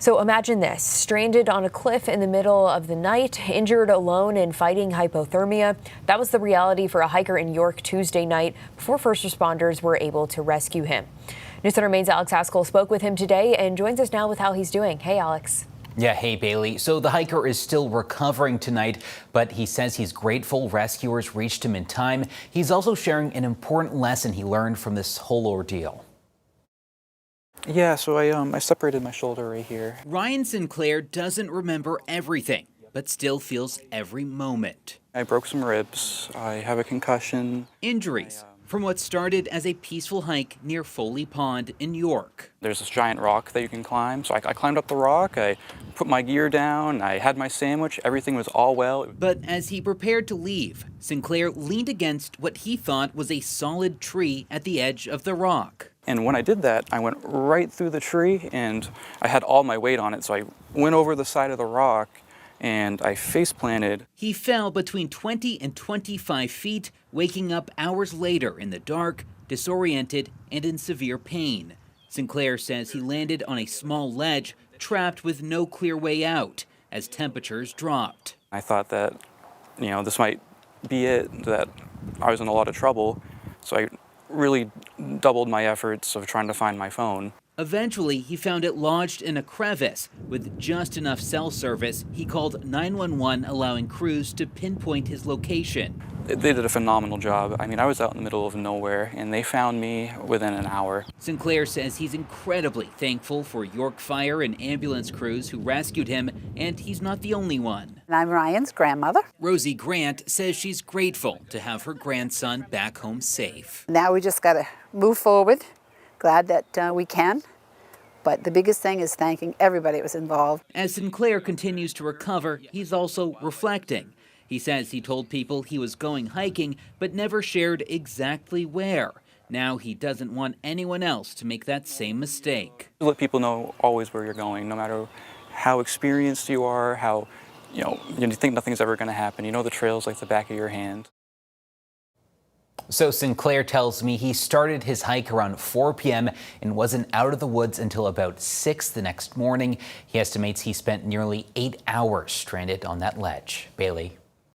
So imagine this, stranded on a cliff in the middle of the night, injured alone and fighting hypothermia. That was the reality for a hiker in York Tuesday night before first responders were able to rescue him. News Center Maine's Alex Haskell spoke with him today and joins us now with how he's doing. Hey, Alex. Yeah, hey, Bailey. So the hiker is still recovering tonight, but he says he's grateful rescuers reached him in time. He's also sharing an important lesson he learned from this whole ordeal. Yeah, so I separated my shoulder right here. Ryan Sinclair doesn't remember everything, but still feels every moment. I broke some ribs. I have a concussion. Injuries from what started as a peaceful hike near Foley Pond in York. There's this giant rock that you can climb. So I climbed up the rock, I put my gear down, I had my sandwich, everything was all well. But as he prepared to leave, Sinclair leaned against what he thought was a solid tree at the edge of the rock. And when I did that, I went right through the tree and I had all my weight on it. So I went over the side of the rock and I face planted. He fell between 20 and 25 feet, waking up hours later in the dark, disoriented and in severe pain. Sinclair says he landed on a small ledge, trapped with no clear way out as temperatures dropped. I thought that, this might be it, that I was in a lot of trouble. So I really doubled my efforts of trying to find my phone. Eventually, he found it lodged in a crevice with just enough cell service. He called 911, allowing crews to pinpoint his location. They did a phenomenal job. I mean, I was out in the middle of nowhere, and they found me within an hour. Sinclair says he's incredibly thankful for York Fire and ambulance crews who rescued him, and he's not the only one. And I'm Ryan's grandmother. Rosie Grant says she's grateful to have her grandson back home safe. Now we just got to move forward. Glad that we can. But the biggest thing is thanking everybody that was involved. As Sinclair continues to recover, he's also reflecting. He says he told people he was going hiking, but never shared exactly where. Now he doesn't want anyone else to make that same mistake. Let people know always where you're going, no matter how experienced you are, how, you think nothing's ever going to happen. You know the trails like the back of your hand. So Sinclair tells me he started his hike around 4 p.m. and wasn't out of the woods until about 6 the next morning. He estimates he spent nearly 8 hours stranded on that ledge. Bailey.